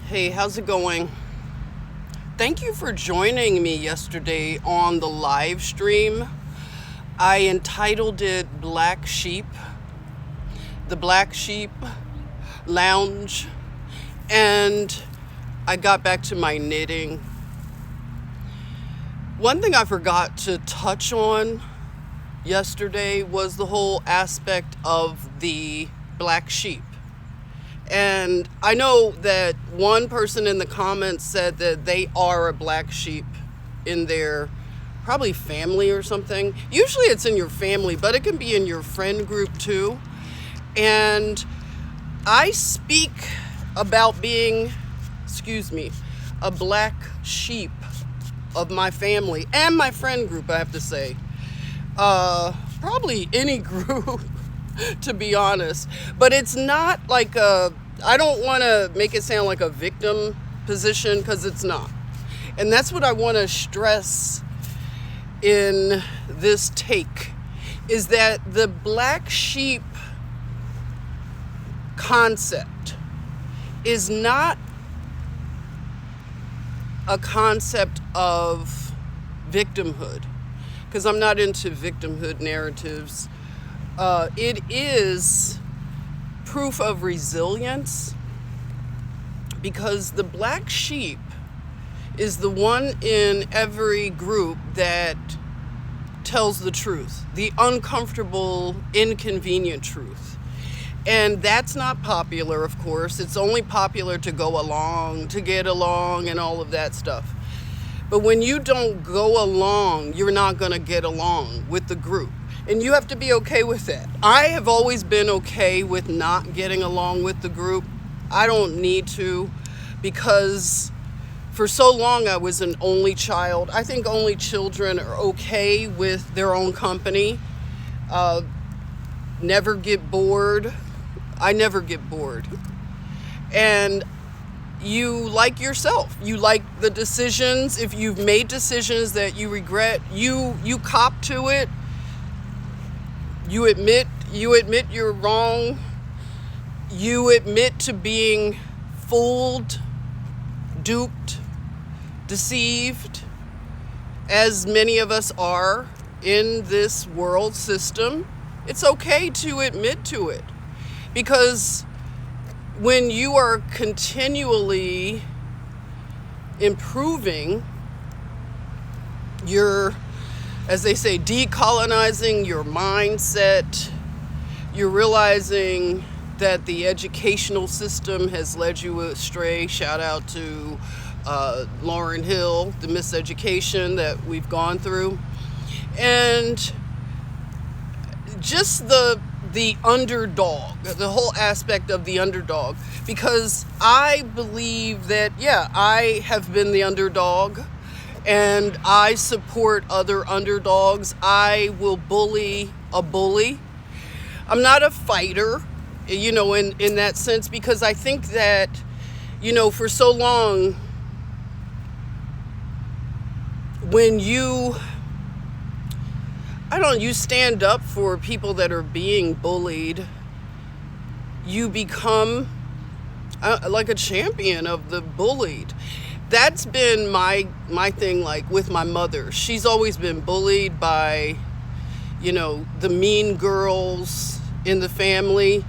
Hey, how's it going? Thank you for joining me yesterday on the live stream. I entitled it Black Sheep, the Black Sheep Lounge, and I got back to my knitting. One thing I forgot to touch on yesterday was the whole aspect of the black sheep. And I know that one person in the comments said that they are a black sheep in their probably family or something. Usually it's in your family, but it can be in your friend group too. And I speak about being, a black sheep of my family and my friend group, I have to say. Probably any group. To be honest, but it's not like I don't want to make it sound like a victim position, because it's not. And that's what I want to stress in this take, is that the black sheep concept is not a concept of victimhood, because I'm not into victimhood narratives. It is proof of resilience, because the black sheep is the one in every group that tells the truth, the uncomfortable, inconvenient truth. And that's not popular, of course. It's only popular to go along, to get along, and all of that stuff. But when you don't go along, you're not going to get along with the group. And you have to be okay with that. I have always been okay with not getting along with the group. I don't need to, because for so long I was an only child. I think only children are okay with their own company. Never get bored. I never get bored. And you like yourself. You like the decisions. If you've made decisions that you regret, you cop to it. You admit you're wrong. You admit to being fooled, duped, deceived, as many of us are in this world system. It's okay to admit to it, because when you are continually improving, you're, as they say, decolonizing your mindset. You're realizing that the educational system has led you astray. Shout out to Lauryn Hill, the miseducation that we've gone through. And just the underdog, the whole aspect of the underdog. Because I believe that, I have been the underdog. And I support other underdogs. I will bully a bully. I'm not a fighter, in that sense, because I think that, for so long, when you stand up for people that are being bullied, you become like a champion of the bullied. That's been my thing, like with my mother. She's always been bullied by, the mean girls in the family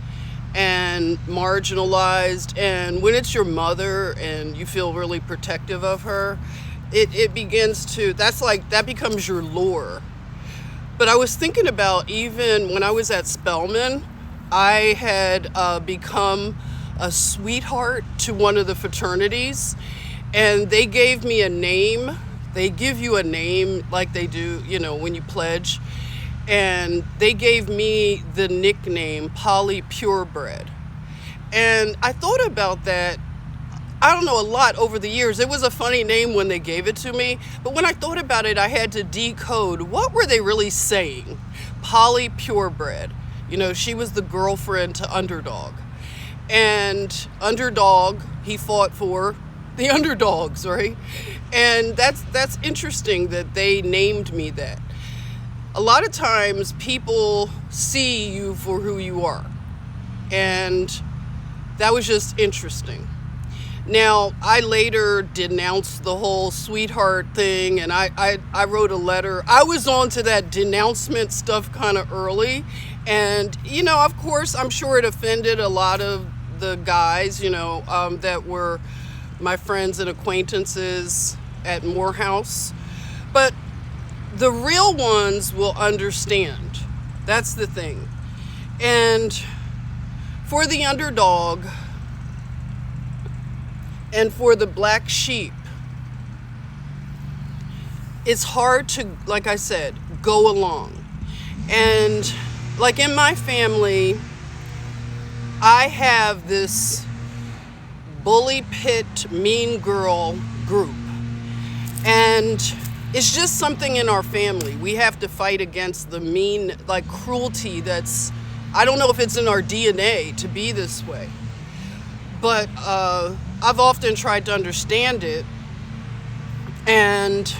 and marginalized. And when it's your mother and you feel really protective of her, it begins to, that becomes your lure. But I was thinking about, even when I was at Spelman, I had become a sweetheart to one of the fraternities. And they gave me a name. They give you a name like they do, when you pledge. And they gave me the nickname Polly Purebred. And I thought about that, I don't know, a lot over the years. It was a funny name when they gave it to me. But when I thought about it, I had to decode, what were they really saying? Polly Purebred. She was the girlfriend to Underdog. And Underdog, he fought for the underdogs, right? And that's interesting that they named me that. A lot of times people see you for who you are. And that was just interesting. Now, I later denounced the whole sweetheart thing, and I wrote a letter. I was on to that denouncement stuff kind of early. And, of course, I'm sure it offended a lot of the guys, that were my friends and acquaintances at Morehouse. But the real ones will understand. That's the thing. And for the underdog and for the black sheep, it's hard to, like I said, go along. And like in my family, I have this bully pit mean girl group. And it's just something in our family. We have to fight against the mean, like cruelty that's, I don't know if it's in our DNA to be this way. But I've often tried to understand it. And,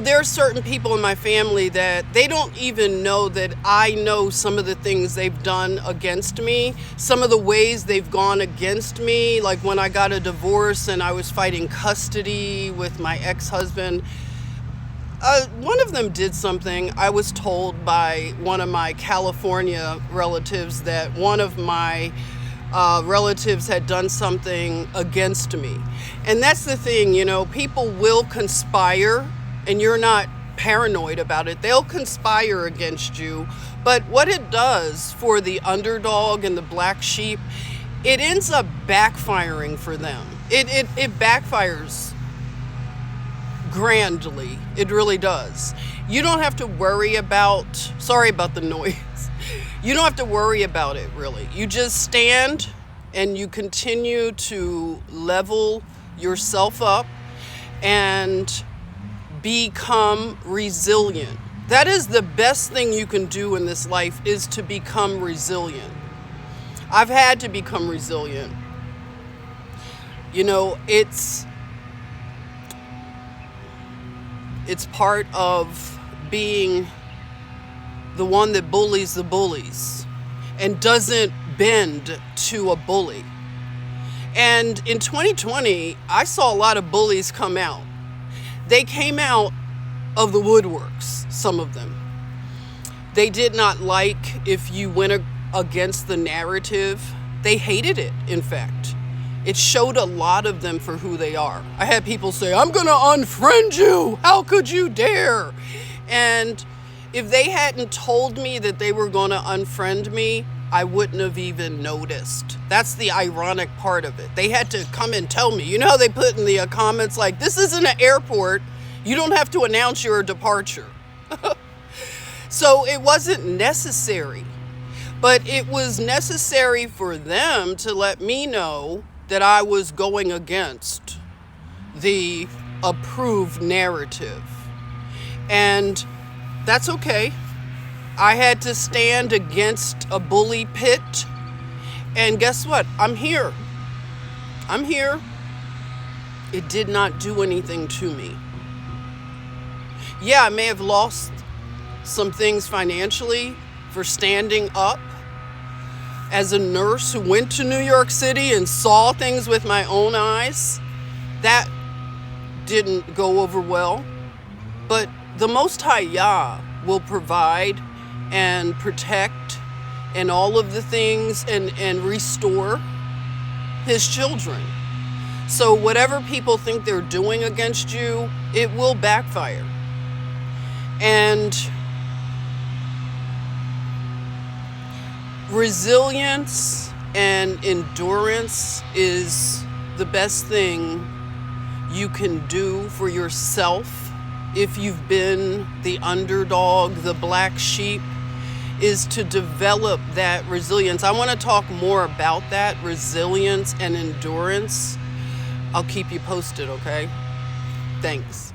there are certain people in my family that they don't even know that I know some of the things they've done against me, some of the ways they've gone against me. Like when I got a divorce and I was fighting custody with my ex-husband, one of them did something. I was told by one of my California relatives that one of my relatives had done something against me. And that's the thing, people will conspire, and you're not paranoid about it. They'll conspire against you. But what it does for the underdog and the black sheep, it ends up backfiring for them. It backfires grandly. It really does. You don't have to worry about, sorry about the noise. You don't have to worry about it, really. You just stand and you continue to level yourself up and become resilient. That is the best thing you can do in this life, is to become resilient. I've had to become resilient. It's part of being the one that bullies the bullies and doesn't bend to a bully. And in 2020, I saw a lot of bullies come out. They came out of the woodworks, some of them. They did not like if you went against the narrative. They hated it, in fact. It showed a lot of them for who they are. I had people say, "I'm going to unfriend you. How could you dare?" And if they hadn't told me that they were going to unfriend me, I wouldn't have even noticed. That's the ironic part of it. They had to come and tell me. You know how they put in the comments like, "This isn't an airport. You don't have to announce your departure." So it wasn't necessary. But it was necessary for them to let me know that I was going against the approved narrative. And that's okay. I had to stand against a bully pit. And guess what? I'm here. I'm here. It did not do anything to me. Yeah, I may have lost some things financially for standing up as a nurse who went to New York City and saw things with my own eyes. That didn't go over well. But the Most High Yah will provide and protect and all of the things and restore his children. So whatever people think they're doing against you, it will backfire. And resilience and endurance is the best thing you can do for yourself if you've been the underdog, the black sheep, is to develop that resilience. I want to talk more about that, resilience and endurance. I'll keep you posted, okay? Thanks.